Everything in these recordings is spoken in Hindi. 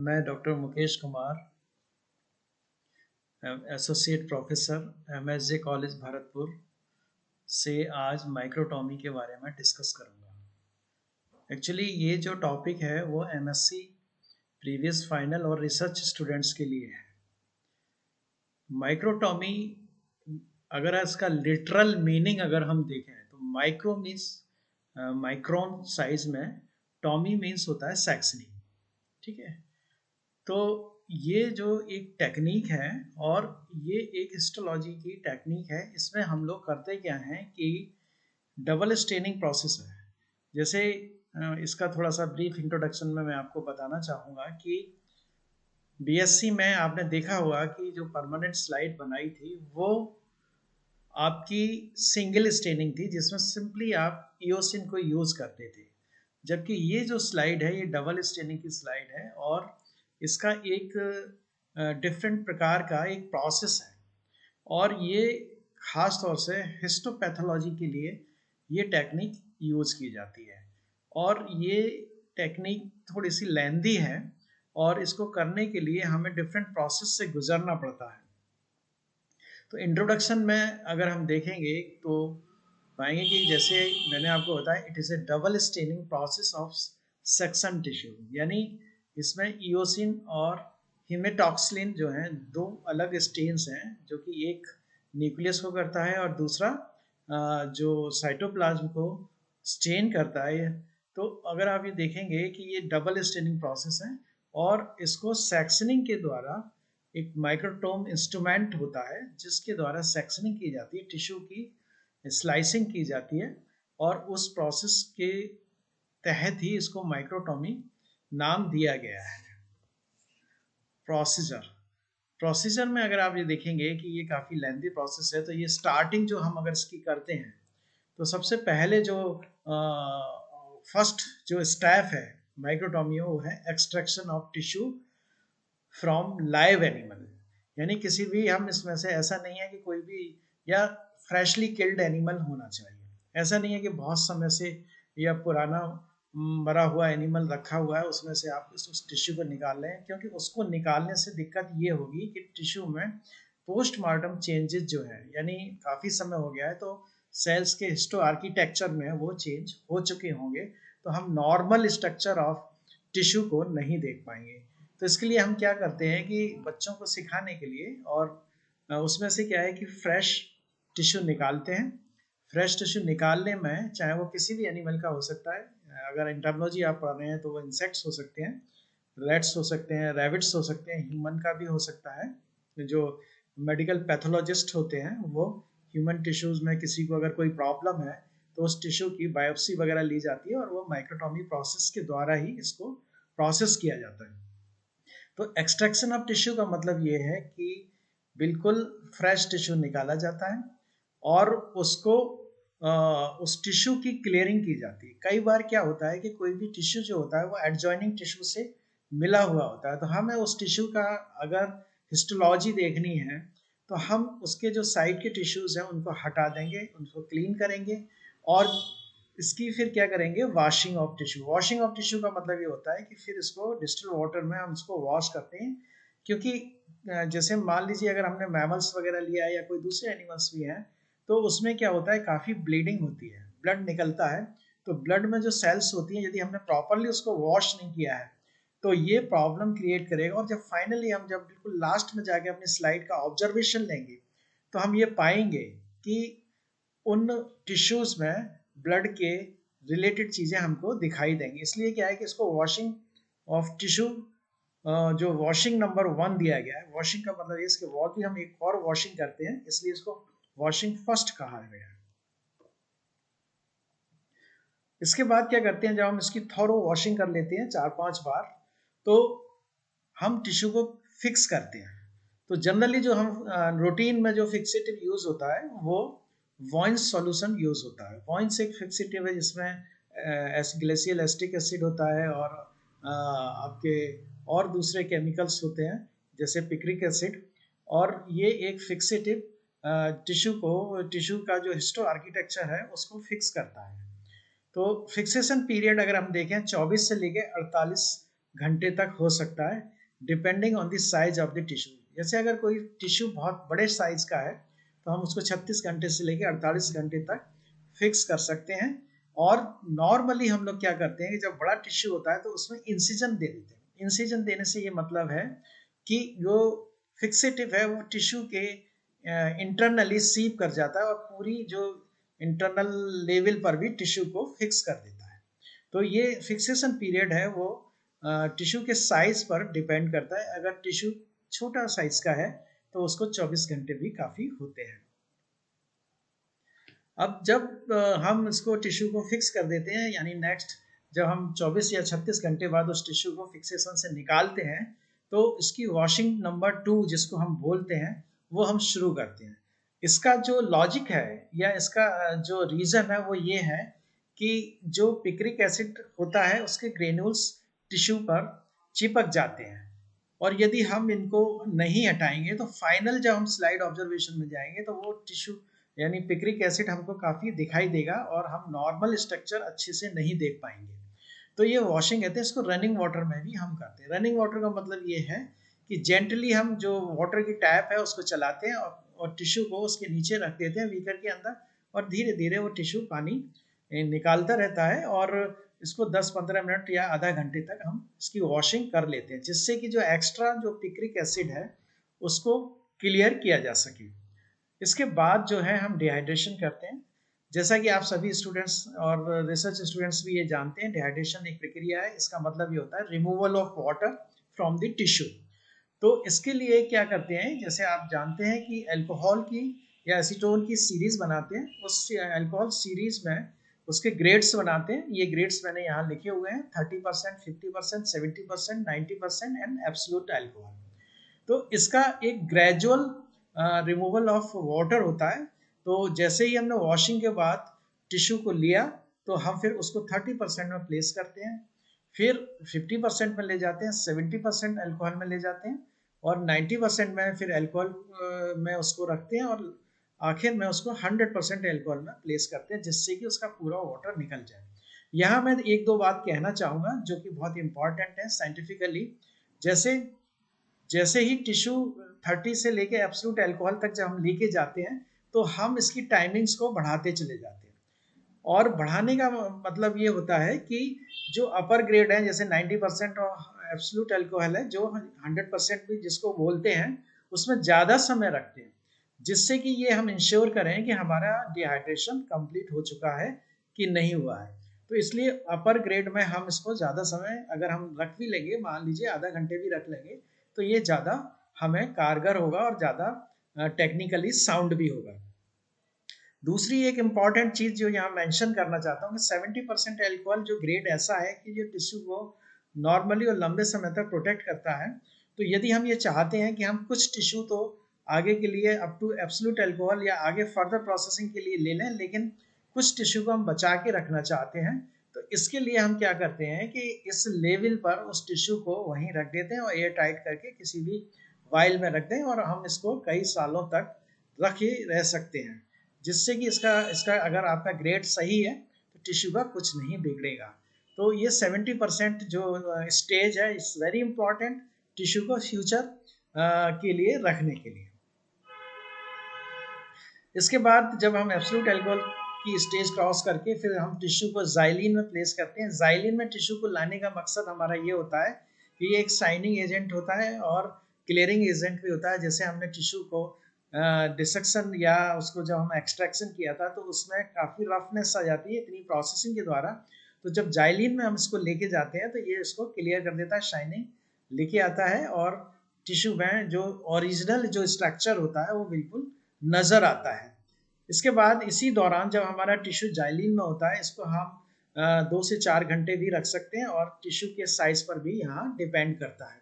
मैं doctor Mukesh Kumar, associate professor MSJ college Bharatpur से आज माइक्रोटॉमी के बारे में डिस्कस करूंगा। एक्चुअली ये जो टॉपिक है वो एमएससी प्रीवियस फाइनल और रिसर्च स्टूडेंट्स के लिए है। माइक्रोटॉमी, अगर इसका लिटरल मीनिंग अगर हम देखें तो माइक्रो मीन्स माइक्रोन साइज में, टॉमी मीन्स होता है सेक्शनिंग। ठीक है, तो ये जो एक टेक्निक है और ये एक हिस्टोलॉजी की टेक्निक है, इसमें हम लोग करते क्या हैं कि डबल स्टेनिंग प्रोसेस है। जैसे इसका थोड़ा सा ब्रीफ इंट्रोडक्शन में मैं आपको बताना चाहूँगा कि बीएससी में आपने देखा होगा कि जो परमानेंट स्लाइड बनाई थी वो आपकी सिंगल स्टेनिंग थी, जिसमें सिंपली आप ईओसिन को यूज़ करते थे। जबकि ये जो स्लाइड है ये डबल स्टेनिंग की स्लाइड है और इसका एक डिफरेंट प्रकार का एक प्रोसेस है और ये खास तौर से हिस्टोपैथोलॉजी के लिए ये टेक्निक यूज़ की जाती है। और ये टेक्निक थोड़ी सी लेंदी है और इसको करने के लिए हमें डिफरेंट प्रोसेस से गुजरना पड़ता है। तो इंट्रोडक्शन में अगर हम देखेंगे तो पाएंगे कि जैसे मैंने आपको बताया, it is A double staining process of section tissue, यानी इसमें ईओसिन और हिमेटॉक्सिलिन जो हैं दो अलग स्टेन्स हैं, जो कि एक न्यूक्लियस को करता है और दूसरा जो साइटोप्लाज्म को स्टेन करता है। तो अगर आप ये देखेंगे कि ये डबल स्टेनिंग प्रोसेस है और इसको सेक्शनिंग के द्वारा एक माइक्रोटोम इंस्ट्रूमेंट होता है जिसके द्वारा सेक्शनिंग की जाती है, टिश्यू की स्लाइसिंग की जाती है और उस प्रोसेस के तहत ही इसको माइक्रोटॉमी नाम दिया गया है। प्रोसीजर प्रोसीजर में अगर आप ये देखेंगे कि ये काफ़ी लेंथी प्रोसेस है, तो ये स्टार्टिंग जो हम अगर इसकी करते हैं तो सबसे पहले जो फर्स्ट जो स्टेप है माइक्रोटॉमी वो है extraction of tissue from live animal. यानी किसी भी, हम इसमें से ऐसा नहीं है कि कोई भी या फ्रेशली किल्ड एनिमल होना चाहिए। ऐसा नहीं है कि बहुत समय से या पुराना मरा हुआ एनिमल रखा हुआ है उसमें से आप उस टिश्यू को निकाल लें, क्योंकि उसको निकालने से दिक्कत ये होगी कि टिश्यू में पोस्टमार्टम चेंजेस जो है, यानी काफ़ी समय हो गया है तो सेल्स के हिस्टो आर्किटेक्चर में वो चेंज हो चुके होंगे, तो हम नॉर्मल स्ट्रक्चर ऑफ टिश्यू को नहीं देख पाएंगे। तो इसके लिए हम क्या करते हैं कि बच्चों को सिखाने के लिए, और उसमें से क्या है कि फ्रेश टिश्यू निकालते हैं। फ्रेश टिश्यू निकालने में चाहे वो किसी भी एनिमल का हो सकता है, अगर इंटरनोलॉजी आप पढ़ रहे हैं तो वो इंसेक्ट्स हो सकते हैं, रेट्स हो सकते हैं, रैबिट्स हो सकते हैं, ह्यूमन का भी हो सकता है। जो मेडिकल पैथोलॉजिस्ट होते हैं वो ह्यूमन टिश्यूज़ में किसी को अगर कोई प्रॉब्लम है तो उस टिश्यू की बायोप्सी वगैरह ली जाती है और वो माइक्रोटॉमी प्रोसेस के द्वारा ही इसको प्रोसेस किया जाता है। तो एक्सट्रैक्शन ऑफ टिश्यू का मतलब ये है कि बिल्कुल फ्रेश टिश्यू निकाला जाता है और उसको उस टिश्यू की क्लियरिंग की जाती है। कई बार क्या होता है कि कोई भी टिश्यू जो होता है वो एडजॉइनिंग टिश्यू से मिला हुआ होता है, तो हमें उस टिश्यू का अगर हिस्टोलॉजी देखनी है तो हम उसके जो साइड के टिश्यूज हैं उनको हटा देंगे, उनको क्लीन करेंगे और इसकी फिर क्या करेंगे, washing of tissue. Washing of tissue का मतलब ये होता है कि फिर इसको डिस्टिल वाटर में हम इसको वॉश करते हैं, क्योंकि जैसे मान लीजिए अगर हमने मैमल्स वगैरह लिया है या कोई दूसरे एनिमल्स भी हैं तो उसमें क्या होता है, काफ़ी ब्लीडिंग होती है, ब्लड निकलता है। तो ब्लड में जो सेल्स होती हैं, यदि हमने प्रॉपरली उसको वॉश नहीं किया है तो ये प्रॉब्लम क्रिएट करेगा। और जब फाइनली हम जब बिल्कुल लास्ट में जाके अपनी स्लाइड का ऑब्जर्वेशन लेंगे तो हम ये पाएंगे कि उन टिश्यूज में ब्लड के रिलेटेड चीज़ें हमको दिखाई देंगी। इसलिए क्या है कि इसको वॉशिंग ऑफ टिश्यू, जो वॉशिंग नंबर 1 दिया गया है, वॉशिंग का मतलब इसके बाद भी हम एक और वॉशिंग करते हैं, इसलिए इसको वॉशिंग फर्स्ट कहा गया है। इसके बाद क्या करते हैं, जब हम इसकी थॉरो वॉशिंग कर लेते हैं 4-5 बार, तो हम टिश्यू को फिक्स करते हैं। तो जनरली जो हम रूटीन में जो फिक्सेटिव यूज होता है वो वॉइंस सॉल्यूशन यूज होता है। वॉइंस एक फिक्सेटिव है जिसमें ग्लेशियल एसिटिक एसिड होता है और आपके और दूसरे केमिकल्स होते हैं जैसे पिक्रिक एसिड, और ये एक फिक्सेटिव टिश्यू का जो हिस्टो आर्किटेक्चर है उसको फिक्स करता है। तो फिक्सेशन पीरियड अगर हम देखें 24 से लेके 48 घंटे तक हो सकता है, depending on the size of the tissue. जैसे अगर कोई टिश्यू बहुत बड़े साइज का है तो हम उसको 36 घंटे से लेकर 48 घंटे तक फिक्स कर सकते हैं। और नॉर्मली हम लोग क्या करते हैं कि जब बड़ा टिश्यू होता है तो उसमें इंसिजन दे देते हैं। इंसिजन देने से ये मतलब है कि जो फिक्सेटिव है वो टिश्यू के इंटरनली सीप कर जाता है और पूरी जो इंटरनल लेवल पर भी टिश्यू को फिक्स कर देता है। तो ये फिक्सेशन पीरियड है वो टिश्यू के साइज पर डिपेंड करता है। अगर टिश्यू छोटा साइज का है तो उसको 24 घंटे भी काफ़ी होते हैं। अब जब हम इसको टिश्यू को फिक्स कर देते हैं, यानी नेक्स्ट जब हम 24 या 36 घंटे बाद उस टिश्यू को फिक्सेशन से निकालते हैं तो इसकी वॉशिंग नंबर 2 जिसको हम बोलते हैं वो हम शुरू करते हैं। इसका जो लॉजिक है या इसका जो रीज़न है वो ये है कि जो पिक्रिक एसिड होता है उसके ग्रेन्यूल्स टिश्यू पर चिपक जाते हैं और यदि हम इनको नहीं हटाएंगे तो फाइनल जब हम स्लाइड ऑब्जर्वेशन में जाएंगे तो वो टिश्यू यानी पिक्रिक एसिड हमको काफ़ी दिखाई देगा और हम नॉर्मल स्ट्रक्चर अच्छे से नहीं देख पाएंगे। तो ये वॉशिंग कहते हैं, इसको रनिंग वाटर में भी हम करते हैं। रनिंग वाटर का मतलब ये है कि जेंटली हम जो वाटर की टैप है उसको चलाते हैं और टिश्यू को उसके नीचे रख देते हैं बीकर के अंदर और धीरे धीरे वो टिश्यू पानी निकालता रहता है और इसको 10-15 मिनट या आधा घंटे तक हम इसकी वॉशिंग कर लेते हैं जिससे कि जो एक्स्ट्रा जो पिक्रिक एसिड है उसको क्लियर किया जा सके। इसके बाद जो है हम डिहाइड्रेशन करते हैं। जैसा कि आप सभी स्टूडेंट्स और रिसर्च स्टूडेंट्स भी ये जानते हैं, डिहाइड्रेशन एक प्रक्रिया है। इसका मतलब ये होता है removal of water from the tissue. तो इसके लिए क्या करते हैं, जैसे आप जानते हैं कि अल्कोहल की या एसीटोन की सीरीज बनाते हैं, उस अल्कोहल सीरीज में उसके ग्रेड्स बनाते हैं। ये ग्रेड्स मैंने यहाँ लिखे हुए हैं 30%, 50%, 70%, 90% एंड एब्सोल्यूट अल्कोहल। तो इसका एक ग्रेजुअल रिमूवल ऑफ वाटर होता है। तो जैसे ही हमने वॉशिंग के बाद टिश्यू को लिया तो हम फिर उसको 30% में प्लेस करते हैं, फिर 50% में ले जाते हैं, 70% अल्कोहल में ले जाते हैं और 90% में फिर अल्कोहल में उसको रखते हैं और आखिर में उसको 100% अल्कोहल में प्लेस करते हैं जिससे कि उसका पूरा वाटर निकल जाए। यहाँ मैं एक दो बात कहना चाहूँगा जो कि बहुत इंपॉर्टेंट है साइंटिफिकली। जैसे जैसे ही टिश्यू 30 से लेके एब्सोल्यूट अल्कोहल तक जब हम लेके जाते हैं तो हम इसकी टाइमिंग्स को बढ़ाते चले जाते हैं और बढ़ाने का मतलब ये होता है कि जो अपर ग्रेड है जैसे 90% एब्सोल्यूट अल्कोहल है, जो 100% भी जिसको बोलते हैं, उसमें ज़्यादा समय रखते हैं जिससे कि ये हम इंश्योर करें कि हमारा डिहाइड्रेशन कंप्लीट हो चुका है कि नहीं हुआ है। तो इसलिए अपर ग्रेड में हम इसको ज़्यादा समय अगर हम रख भी लेंगे, मान लीजिए आधा घंटे भी रख लेंगे तो ये ज़्यादा हमें कारगर होगा और ज़्यादा टेक्निकली साउंड भी होगा। दूसरी एक इम्पॉर्टेंट चीज़ जो यहाँ मेंशन करना चाहता हूँ कि 70% अल्कोहल जो ग्रेड ऐसा है कि ये टिश्यू को नॉर्मली और लंबे समय तक प्रोटेक्ट करता है। तो यदि हम ये चाहते हैं कि हम कुछ टिश्यू तो आगे के लिए अप टू एब्सोल्यूट अल्कोहल या आगे फर्दर प्रोसेसिंग के लिए ले लें, लेकिन कुछ टिश्यू को हम बचा के रखना चाहते हैं, तो इसके लिए हम क्या करते हैं कि इस लेवल पर उस टिश्यू को वहीं रख देते हैं और एयर टाइट करके किसी भी वाइल में रख दें और हम इसको कई सालों तक रखे रह सकते हैं जिससे कि इसका इसका अगर आपका ग्रेड सही है तो टिश्यू का कुछ नहीं बिगड़ेगा। तो ये 70% जो स्टेज है इट्स वेरी इंपॉर्टेंट टिश्यू को फ्यूचर के लिए रखने के लिए। इसके बाद जब हम एब्सोल्यूट अल्कोहल की स्टेज क्रॉस करके फिर हम टिश्यू को ज़ाइलिन में प्लेस करते हैं। ज़ाइलिन में टिश्यू को लाने का मकसद हमारा ये होता है कि ये एक शाइनिंग एजेंट होता है और क्लियरिंग एजेंट भी होता है। जैसे हमने टिश्यू को डिसेक्शन या उसको जब हम एक्सट्रैक्शन किया था तो उसमें काफ़ी रफनेस आ जाती है इतनी प्रोसेसिंग के द्वारा। तो जब ज़ाइलिन में हम इसको लेके जाते हैं तो ये इसको क्लियर कर देता है, शाइनिंग लेके आता है और टिश्यू में जो ओरिजिनल जो स्ट्रक्चर होता है वो बिल्कुल नज़र आता है। इसके बाद इसी दौरान जब हमारा टिश्यू जाइलिन में होता है इसको हम 2 से 4 घंटे भी रख सकते हैं और टिश्यू के साइज पर भी यहाँ डिपेंड करता है।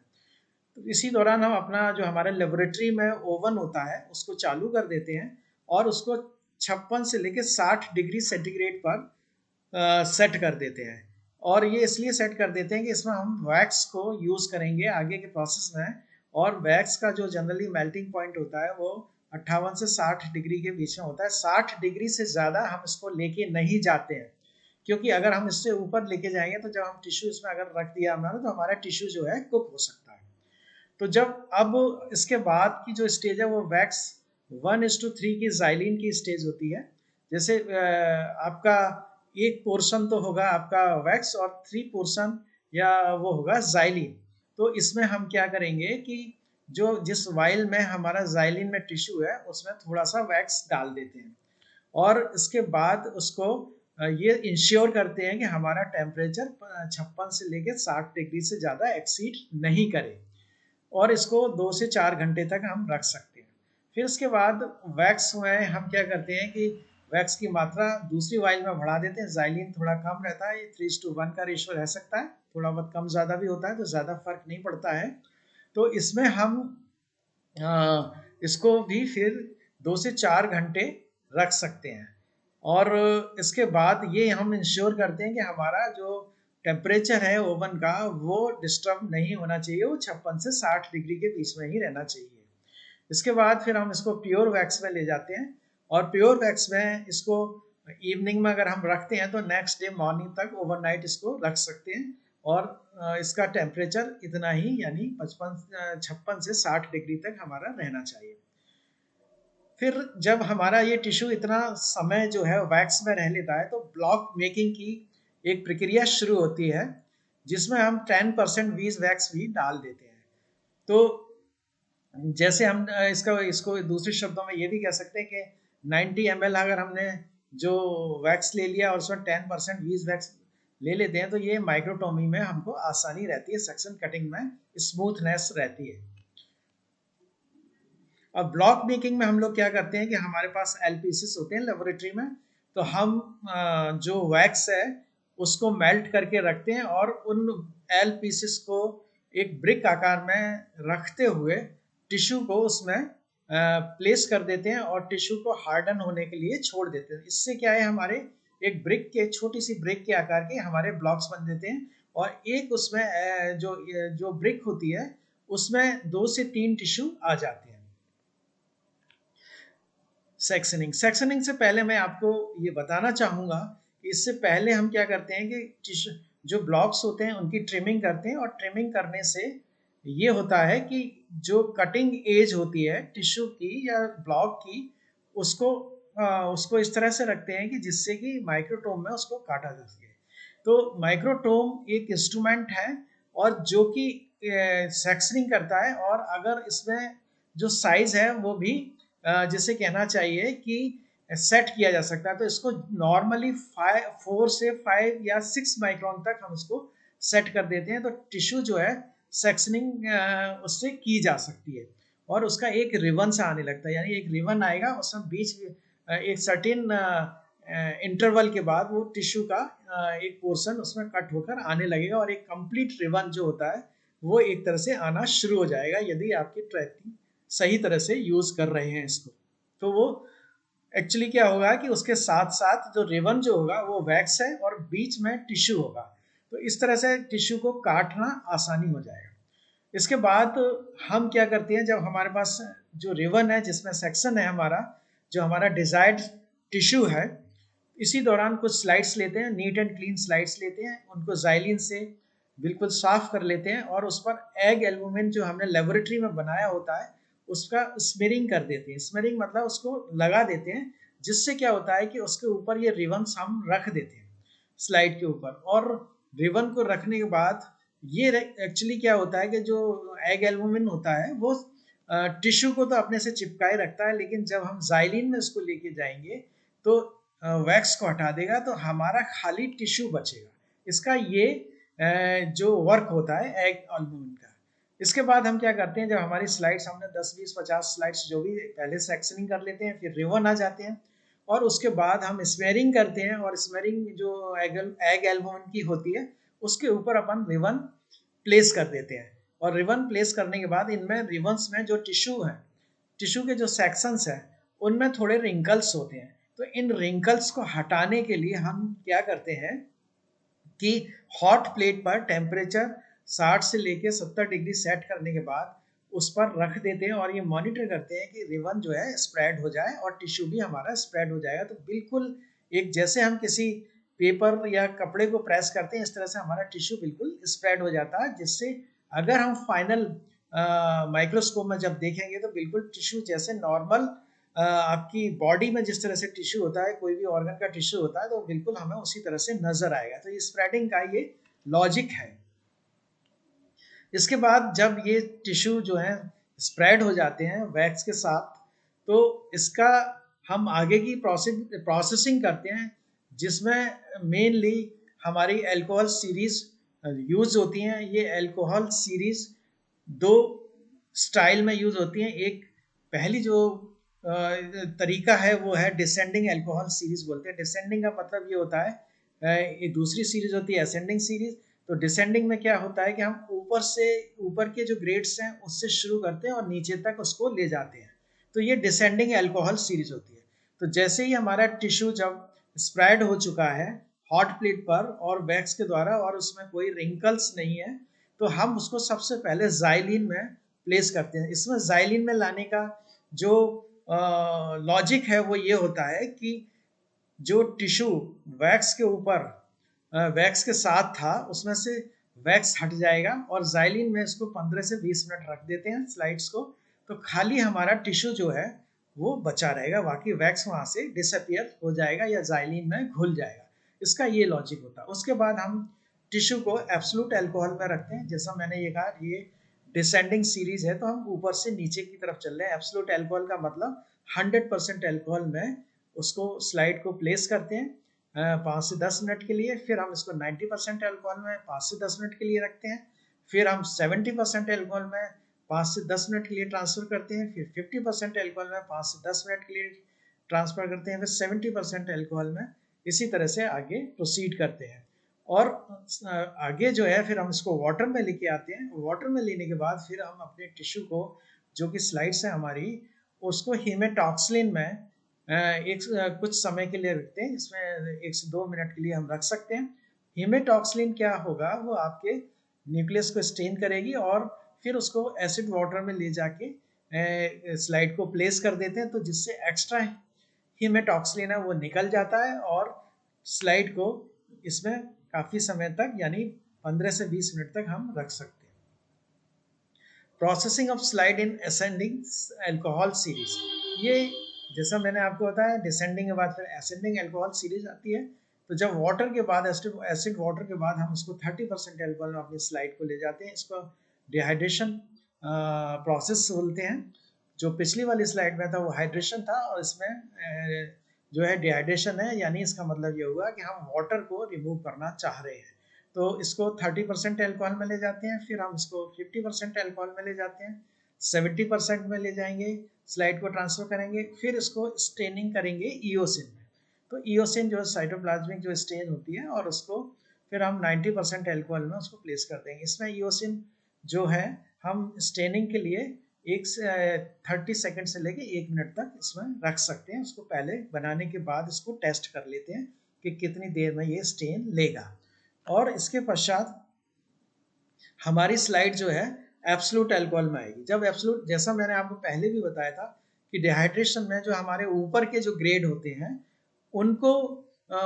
तो इसी दौरान हम अपना जो हमारे लेबोरेटरी में ओवन होता है उसको चालू कर देते हैं और उसको 56 से लेकर 60 डिग्री सेंटीग्रेड पर सेट कर देते हैं। और ये इसलिए सेट कर देते हैं कि इसमें हम वैक्स को यूज़ करेंगे आगे के प्रोसेस में और वैक्स का जो जनरली मेल्टिंग पॉइंट होता है वो 58 से 60 डिग्री के बीच में होता है। 60 डिग्री से ज़्यादा हम इसको लेके नहीं जाते हैं क्योंकि अगर हम इससे ऊपर लेके जाएंगे तो जब हम टिश्यू इसमें अगर रख दिया हमने तो हमारा टिश्यू जो है कुक हो सकता है। तो जब अब इसके बाद की जो स्टेज है वो वैक्स 1:3 की जाइलिन की स्टेज होती है। जैसे आपका एक पोर्शन तो होगा आपका वैक्स और 3 पोर्शन या वो होगा जाइलिन। तो इसमें हम क्या करेंगे कि जो जिस वाइल में हमारा जाइलिन में टिश्यू है उसमें थोड़ा सा वैक्स डाल देते हैं और इसके बाद उसको ये इंश्योर करते हैं कि हमारा टेम्परेचर 56 से लेकर 60 डिग्री से ज़्यादा एक्सीड नहीं करे और इसको 2 से 4 घंटे तक हम रख सकते हैं। फिर उसके बाद वैक्स में हम क्या करते हैं कि वैक्स की मात्रा दूसरी वाइल में बढ़ा देते हैं। जाइलिन थोड़ा कम रहता है, 3:1 का रेशियो रह सकता है, थोड़ा बहुत कम ज़्यादा भी होता है तो ज़्यादा फर्क नहीं पड़ता है। तो इसमें हम इसको भी फिर 2 से 4 घंटे रख सकते हैं और इसके बाद ये हम इंश्योर करते हैं कि हमारा जो टेम्परेचर है ओवन का वो डिस्टर्ब नहीं होना चाहिए, वो 56 से 60 डिग्री के बीच में ही रहना चाहिए। इसके बाद फिर हम इसको प्योर वैक्स में ले जाते हैं और प्योर वैक्स में इसको इवनिंग में अगर हम रखते हैं तो नेक्स्ट डे मॉर्निंग तक ओवरनाइट इसको रख सकते हैं और इसका टेम्परेचर इतना ही यानी 56 से 60 डिग्री तक हमारा रहना चाहिए। फिर जब हमारा ये टिश्यू इतना समय जो है वैक्स में रह लेता है तो ब्लॉक मेकिंग की एक प्रक्रिया शुरू होती है जिसमें हम 10% वीज वैक्स भी डाल देते हैं। तो जैसे हम इसका इसको दूसरे शब्दों में ये भी कह सकते हैं कि 90 ml अगर हमने जो वैक्स ले लिया और उसमें 10% वीज वैक्स ले लेते हैं तो ये माइक्रोटोमी में हमको आसानी रहती है, सेक्शन कटिंग में स्मूथनेस रहती है। अब ब्लॉक मेकिंग में हम लोग क्या करते हैं कि हमारे पास एलपीसीस होते हैं लेबोरेटरी में, तो हम जो वैक्स है उसको मेल्ट करके रखते हैं और उन एलपीसीस को एक ब्रिक आकार में रखते हुए टिश्यू को उसमें प्लेस कर देते हैं और टिश्यू को हार्डन होने के लिए छोड़ देते हैं। इससे क्या है हमारे एक ब्रिक के छोटी सी ब्रिक के आकार के हमारे ब्लॉक्स बन देते हैं और एक उसमें जो ब्रिक होती है उसमें 2 से 3 टिश्यू आ जाते हैं। सेक्शनिंग से पहले मैं आपको ये बताना चाहूँगा कि इससे पहले हम क्या करते हैं कि जो ब्लॉक्स होते हैं उनकी ट्रिमिंग करते हैं और ट्रिमिंग करने से ये होता है कि जो कटिंग एज होती है टिश्यू की या ब्लॉक की उसको उसको इस तरह से रखते हैं कि जिससे कि माइक्रोटोम में उसको काटा जा सके। तो माइक्रोटोम एक इंस्ट्रूमेंट है और जो कि सेक्शनिंग करता है और अगर इसमें जो साइज है वो भी जिसे कहना चाहिए कि सेट किया जा सकता है। तो इसको नॉर्मली 4 से 5 या 6 माइक्रोन तक हम इसको सेट कर देते हैं तो टिश्यू जो है सेक्शनिंग उससे की जा सकती है और उसका एक रिबन सा आने लगता है, यानी एक रिबन आएगा उसमें बीच एक सर्टेन इंटरवल के बाद वो टिश्यू का एक पोर्शन उसमें कट होकर आने लगेगा और एक कंप्लीट रिबन जो होता है वो एक तरह से आना शुरू हो जाएगा यदि आपकी ट्रैकिंग सही तरह से यूज कर रहे हैं इसको। तो वो एक्चुअली क्या होगा कि उसके साथ साथ जो रिबन जो होगा वो वैक्स है और बीच में टिश्यू होगा, तो इस तरह से टिश्यू को काटना आसानी हो जाएगा। इसके बाद हम क्या करते हैं जब हमारे पास जो रिबन है जिसमें सेक्शन है हमारा जो हमारा डिजायर्ड टिश्यू है, इसी दौरान कुछ स्लाइड्स लेते हैं, नीट एंड क्लीन स्लाइड्स लेते हैं, उनको जाइलिन से बिल्कुल साफ कर लेते हैं और उस पर एग एल्बुमिन जो हमने लेबोरेटरी में बनाया होता है उसका स्मेरिंग कर देते हैं। स्मेरिंग मतलब उसको लगा देते हैं जिससे क्या होता है कि उसके ऊपर ये रिबन्स हम रख देते हैं स्लाइड के ऊपर और रिबन को रखने के बाद ये एक्चुअली क्या होता है कि जो एग एल्बुमिन होता है वो टिश्यू को तो अपने से चिपकाए रखता है, लेकिन जब हम जाइलिन में इसको लेके जाएंगे तो वैक्स को हटा देगा तो हमारा खाली टिश्यू बचेगा। इसका ये जो वर्क होता है एग एल्बुमिन का। इसके बाद हम क्या करते हैं जब हमारी स्लाइड्स हमने 10 20 50 स्लाइड्स जो भी पहले सेक्शनिंग कर लेते हैं फिर रिबन आ जाते हैं और उसके बाद हम स्मेरिंग करते हैं और स्मेरिंग जो एग एल्बुमिन की होती है उसके ऊपर अपन रिबन प्लेस कर देते हैं और रिबन प्लेस करने के बाद इनमें रिबन्स में जो टिश्यू है टिश्यू के जो सेक्शंस हैं उनमें थोड़े रिंकल्स होते हैं, तो इन रिंकल्स को हटाने के लिए हम क्या करते हैं कि हॉट प्लेट पर टेम्परेचर 60 से लेके 70 डिग्री सेट करने के बाद उस पर रख देते हैं और ये मॉनिटर करते हैं कि रिबन जो है स्प्रेड हो जाए और टिश्यू भी हमारा स्प्रेड हो जाएगा। तो बिल्कुल एक जैसे हम किसी पेपर या कपड़े को प्रेस करते हैं, इस तरह से हमारा टिश्यू बिल्कुल स्प्रेड हो जाता है, जिससे अगर हम फाइनल माइक्रोस्कोप में जब देखेंगे तो बिल्कुल टिश्यू जैसे नॉर्मल आपकी बॉडी में जिस तरह से टिश्यू होता है, कोई भी ऑर्गन का टिश्यू होता है, तो बिल्कुल हमें उसी तरह से नजर आएगा। तो ये स्प्रेडिंग का ये लॉजिक है। इसके बाद जब ये टिश्यू जो है स्प्रेड हो जाते हैं वैक्स के साथ, तो इसका हम आगे की प्रोसेसिंग करते हैं, जिसमें मेनली हमारी अल्कोहल सीरीज यूज होती हैं। ये अल्कोहल सीरीज दो स्टाइल में यूज होती हैं। एक पहली जो तरीका है वो है डिसेंडिंग अल्कोहल सीरीज बोलते हैं। डिसेंडिंग का मतलब ये होता है, ये दूसरी सीरीज होती है असेंडिंग सीरीज। तो डिसेंडिंग में क्या होता है कि हम ऊपर के जो ग्रेड्स हैं उससे शुरू करते हैं और नीचे तक उसको ले जाते हैं। तो ये डिसेंडिंग अल्कोहल सीरीज होती है। तो जैसे ही हमारा टिश्यू जब स्प्रेड हो चुका है हॉट प्लेट पर और वैक्स के द्वारा और उसमें कोई रिंकल्स नहीं है, तो हम उसको सबसे पहले ज़ाइलिन में प्लेस करते हैं। इसमें ज़ाइलिन में लाने का जो लॉजिक है वो ये होता है कि जो टिश्यू वैक्स के ऊपर वैक्स के साथ था उसमें से वैक्स हट जाएगा और ज़ाइलिन में इसको 15 से 20 मिनट रख देते हैं स्लाइड्स को, तो खाली हमारा टिश्यू जो है वो बचा रहेगा, बाकी वैक्स वहाँ से डिसअपियर हो जाएगा या ज़ाइलिन में घुल जाएगा। इसका ये लॉजिक होता है। उसके बाद हम टिश्यू को एब्सोल्यूट अल्कोहल में रखते हैं। जैसा मैंने ये कहा, ये डिसेंडिंग सीरीज है, तो हम ऊपर से नीचे की तरफ चल रहे हैं। एब्सोल्यूट अल्कोहल का मतलब 100% अल्कोहल में उसको स्लाइड को प्लेस करते हैं 5 से 10 मिनट के लिए। फिर हम इसको 90% अल्कोहल में 5 से 10 मिनट के लिए रखते हैं। फिर हम 70% अल्कोहल में 5 से 10 मिनट के लिए ट्रांसफर करते हैं। फिर 50% अल्कोहल में 5 से 10 मिनट के लिए ट्रांसफर करते हैं। फिर 70% अल्कोहल में इसी तरह से आगे प्रोसीड करते हैं। और आगे जो है फिर हम इसको वाटर में लेके आते हैं। वाटर में लेने के बाद फिर हम अपने टिश्यू को, जो कि स्लाइड्स है हमारी, उसको हीमेटॉक्सिलिन में कुछ समय के लिए रखते हैं। इसमें 1 से 2 मिनट के लिए हम रख सकते हैं। हीमेटॉक्सिलिन क्या होगा, वो आपके न्यूक्लियस को स्टेन करेगी और फिर उसको एसिड वाटर में ले जाके स्लाइड को प्लेस कर देते हैं, तो जिससे एक्स्ट्रा हीमेटॉक्सिलिन है वो निकल जाता है और स्लाइड को इसमें काफ़ी समय तक यानी 15 से 20 मिनट तक हम रख सकते हैं। Processing of slide in ascending alcohol series, ये जैसा मैंने आपको बताया डिसेंडिंग के बाद फिर असेंडिंग अल्कोहल सीरीज आती है। तो जब वाटर के बाद एसिड वाटर के बाद हम उसको 30% अल्कोहल में अपनी स्लाइड को ले जाते हैं। इसको डिहाइड्रेशन प्रोसेस बोलते हैं। जो पिछली वाली स्लाइड में था वो हाइड्रेशन था और इसमें जो है डिहाइड्रेशन है, यानी इसका मतलब ये हुआ कि हम वाटर को रिमूव करना चाह रहे हैं। तो इसको 30% अल्कोहल में ले जाते हैं। फिर हम इसको 50% अल्कोहल में ले जाते हैं, 70% में ले जाएंगे, स्लाइड को ट्रांसफर करेंगे, फिर इसको स्टेनिंग करेंगे ईओसिन में। तो ईओसिन जो साइटोप्लाज्मिक जो स्टेन होती है और उसको फिर हम 90% अल्कोहल में उसको प्लेस कर देंगे। इसमें ईओसिन जो है हम स्टेनिंग के लिए 30 सेकंड से लेके 1 मिनट तक इसमें रख सकते हैं। उसको पहले बनाने के बाद इसको टेस्ट कर लेते हैं कि कितनी देर में ये स्टेन लेगा। और इसके पश्चात हमारी स्लाइड जो है एब्सोल्यूट अल्कोहल में आएगी। जब एब्सोल्यूट, जैसा मैंने आपको पहले भी बताया था कि डिहाइड्रेशन में जो हमारे ऊपर के जो ग्रेड होते हैं उनको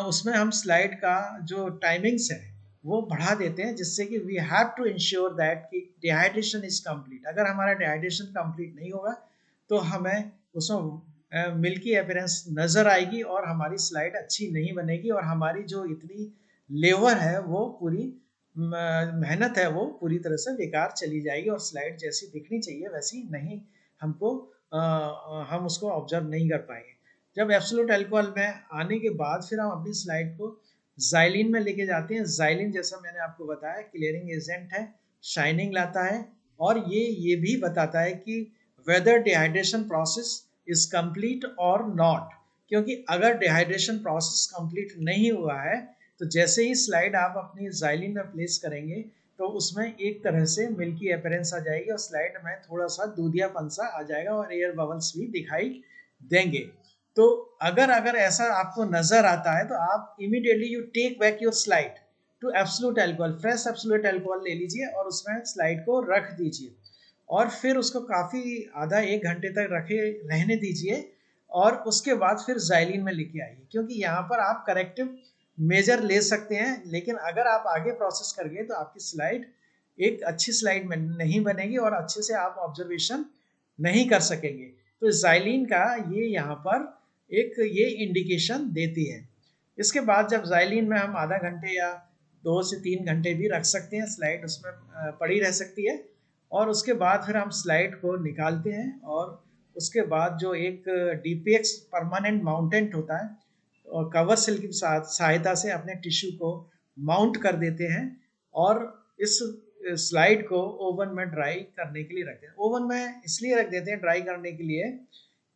उसमें हम स्लाइड का जो टाइमिंग्स है वो बढ़ा देते हैं, जिससे कि we have to ensure that कि डिहाइड्रेशन इज कंप्लीट। अगर हमारा डिहाइड्रेशन कंप्लीट नहीं होगा तो हमें उसमें मिल्की अपीयरेंस नज़र आएगी और हमारी स्लाइड अच्छी नहीं बनेगी और हमारी जो इतनी लेबर है वो पूरी मेहनत है वो पूरी तरह से बेकार चली जाएगी और स्लाइड जैसी दिखनी चाहिए वैसी नहीं हमको हम उसको ऑब्जर्व नहीं कर पाएंगे। जब एब्सोल्यूट अल्कोहल में आने के बाद फिर हम अपनी स्लाइड को ज़ाइलिन में लेके जाते हैं। ज़ाइलिन जैसा मैंने आपको बताया क्लियरिंग एजेंट है, शाइनिंग लाता है और ये भी बताता है कि whether dehydration process is complete और नॉट। क्योंकि अगर डिहाइड्रेशन प्रोसेस कंप्लीट नहीं हुआ है तो जैसे ही स्लाइड आप अपनी ज़ाइलिन में प्लेस करेंगे तो उसमें एक तरह से मिल्की अपीयरेंस आ जाएगी और स्लाइड में थोड़ा सा दूधियापन सा आ जाएगा और एयर बबल्स भी दिखाई देंगे। तो अगर ऐसा आपको नजर आता है तो आप immediately you take back your slide to absolute alcohol, fresh absolute alcohol ले लीजिए और उसमें स्लाइड को रख दीजिए और फिर उसको काफ़ी आधा 1 घंटे तक रहने दीजिए और उसके बाद फिर ज़ाइलिन में लेके आइए। क्योंकि यहाँ पर आप करेक्टिव मेजर ले सकते हैं, लेकिन अगर आप आगे प्रोसेस कर गए तो आपकी स्लाइड एक अच्छी स्लाइड में नहीं बनेगी और अच्छे से आप ऑब्जर्वेशन नहीं कर सकेंगे। तो ज़ाइलिन का ये यहाँ पर एक ये इंडिकेशन देती है। इसके बाद जब ज़ाइलिन में हम आधा घंटे या 2 से 3 घंटे भी रख सकते हैं, स्लाइड उसमें पड़ी रह सकती है, और उसके बाद फिर हम स्लाइड को निकालते हैं और उसके बाद जो एक डीपीएक्स परमानेंट माउंटेंट होता है और कवर सिल की सहायता से अपने टिश्यू को माउंट कर देते हैं और इस स्लाइड को ओवन में ड्राई करने के लिए रखते हैं। ओवन में इसलिए रख देते हैं ड्राई करने के लिए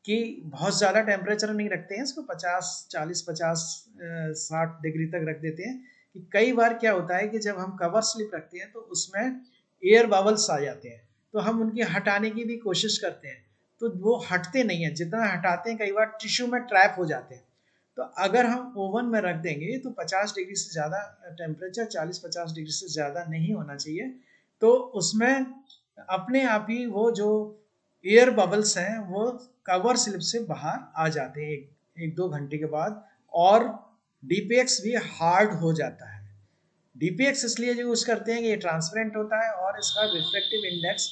कि बहुत ज़्यादा टेम्परेचर नहीं रखते हैं इसको, 50 40 50 60 डिग्री तक रख देते हैं कि कई बार क्या होता है कि जब हम कवर स्लिप रखते हैं तो उसमें एयर बबल्स आ जाते हैं, तो हम उनकी हटाने की भी कोशिश करते हैं तो वो हटते नहीं हैं, जितना हटाते हैं कई बार टिश्यू में ट्रैप हो जाते हैं। तो अगर हम ओवन में रख देंगे तो 50 डिग्री से ज़्यादा टेम्परेचर, 40 50 डिग्री से ज़्यादा नहीं होना चाहिए, तो उसमें अपने आप ही वो जो एयर बबल्स हैं वो कवर स्लिप से बाहर आ जाते हैं एक दो घंटे के बाद, और डीपीएक्स भी हार्ड हो जाता है। डीपीएक्स इसलिए यूज करते हैं कि ये ट्रांसपेरेंट होता है और इसका रिफ्लेक्टिव इंडेक्स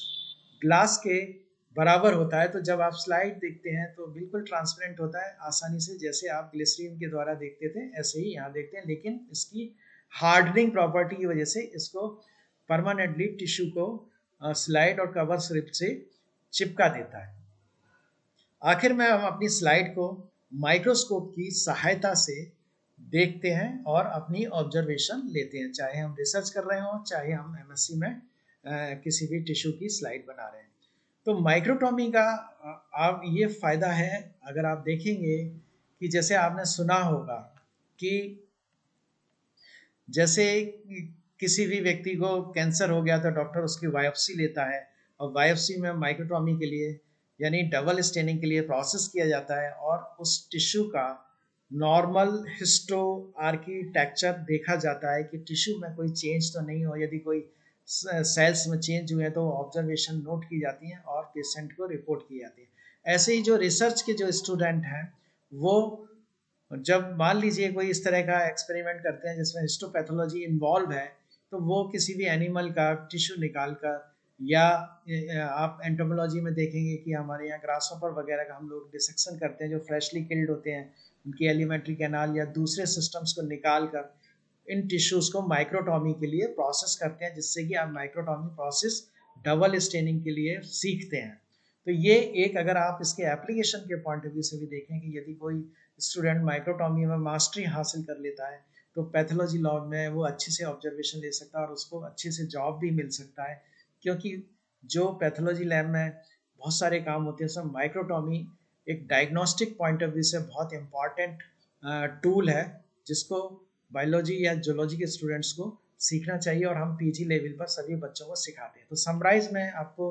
ग्लास के बराबर होता है, तो जब आप स्लाइड देखते हैं तो बिल्कुल ट्रांसपेरेंट होता है आसानी से, जैसे आप ग्लिसरीन के द्वारा देखते थे ऐसे ही यहाँ देखते हैं, लेकिन इसकी हार्डनिंग प्रॉपर्टी की वजह से इसको परमानेंटली टिश्यू को स्लाइड और कवर स्लिप से चिपका देता है। आखिर में हम अपनी स्लाइड को माइक्रोस्कोप की सहायता से देखते हैं और अपनी ऑब्जर्वेशन लेते हैं, चाहे हम रिसर्च कर रहे हो चाहे हम एमएससी में किसी भी टिश्यू की स्लाइड बना रहे हैं। तो माइक्रोटॉमी का आप ये फायदा है, अगर आप देखेंगे कि जैसे आपने सुना होगा कि जैसे किसी भी व्यक्ति को कैंसर हो गया तो डॉक्टर उसकी बायोप्सी लेता है और बायोप्सी में माइक्रोटॉमी के लिए यानी डबल स्टेनिंग के लिए प्रोसेस किया जाता है और उस टिश्यू का नॉर्मल हिस्टो आर्किटेक्चर देखा जाता है कि टिश्यू में कोई चेंज तो नहीं हो, यदि कोई सेल्स में चेंज हुए तो ऑब्जर्वेशन नोट की जाती हैं और पेशेंट को रिपोर्ट की जाती है। ऐसे ही जो रिसर्च के जो स्टूडेंट हैं वो जब मान लीजिए कोई इस तरह का एक्सपेरिमेंट करते हैं जिसमें हिस्टोपैथोलॉजी इन्वॉल्व है, तो वो किसी भी एनिमल का टिश्यू निकाल कर, या आप एंटोमोलॉजी में देखेंगे कि हमारे यहाँ ग्रासहॉपर वगैरह का हम लोग डिसेक्शन करते हैं जो फ्रेशली किल्ड होते हैं, उनकी एलिमेंट्री कैनाल या दूसरे सिस्टम्स को निकाल कर इन टिश्यूज़ को माइक्रोटॉमी के लिए प्रोसेस करते हैं, जिससे कि आप माइक्रोटॉमी प्रोसेस डबल स्टेनिंग के लिए सीखते हैं। तो ये एक, अगर आप इसके एप्लीकेशन के पॉइंट ऑफ व्यू से भी देखें कि यदि कोई स्टूडेंट माइक्रोटॉमी में मास्टरी हासिल कर लेता है तो पैथोलॉजी लॉग में वो अच्छे से ऑब्जर्वेशन ले सकता है और उसको अच्छे से जॉब भी मिल सकता है, क्योंकि जो पैथोलॉजी लैब में बहुत सारे काम होते हैं उसमें माइक्रोटॉमी एक डायग्नोस्टिक पॉइंट ऑफ व्यू से बहुत इम्पॉर्टेंट टूल है, जिसको बायोलॉजी या जोलॉजी के स्टूडेंट्स को सीखना चाहिए और हम पीजी लेवल पर सभी बच्चों को सिखाते हैं। तो समराइज मैं आपको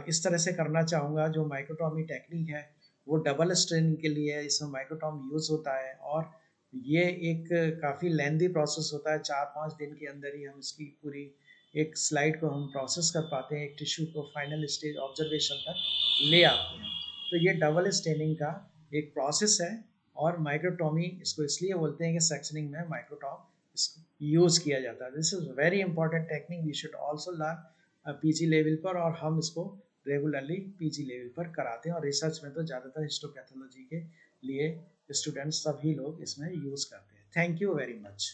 इस तरह से करना चाहूँगा, जो माइक्रोटॉमी टेक्निक है वो डबल स्ट्रेनिंग के लिए इसमें माइक्रोटॉम यूज़ होता है और ये एक काफ़ी लेंदी प्रोसेस होता है, 4 5 दिन के अंदर ही हम इसकी पूरी एक स्लाइड को हम प्रोसेस कर पाते हैं, एक टिश्यू को फाइनल स्टेज ऑब्जर्वेशन तक ले आते हैं। तो ये डबल स्टेनिंग का एक प्रोसेस है और माइक्रोटॉमी इसको इसलिए बोलते हैं कि सेक्शनिंग में माइक्रोटॉम यूज़ किया जाता है। This is very important technique, we should also learn PG level पर, और हम इसको रेगुलरली पीजी लेवल पर कराते हैं और रिसर्च में तो ज़्यादातर हिस्टोपैथोलॉजी के लिए स्टूडेंट्स सभी लोग इसमें यूज़ करते हैं। Thank you very much.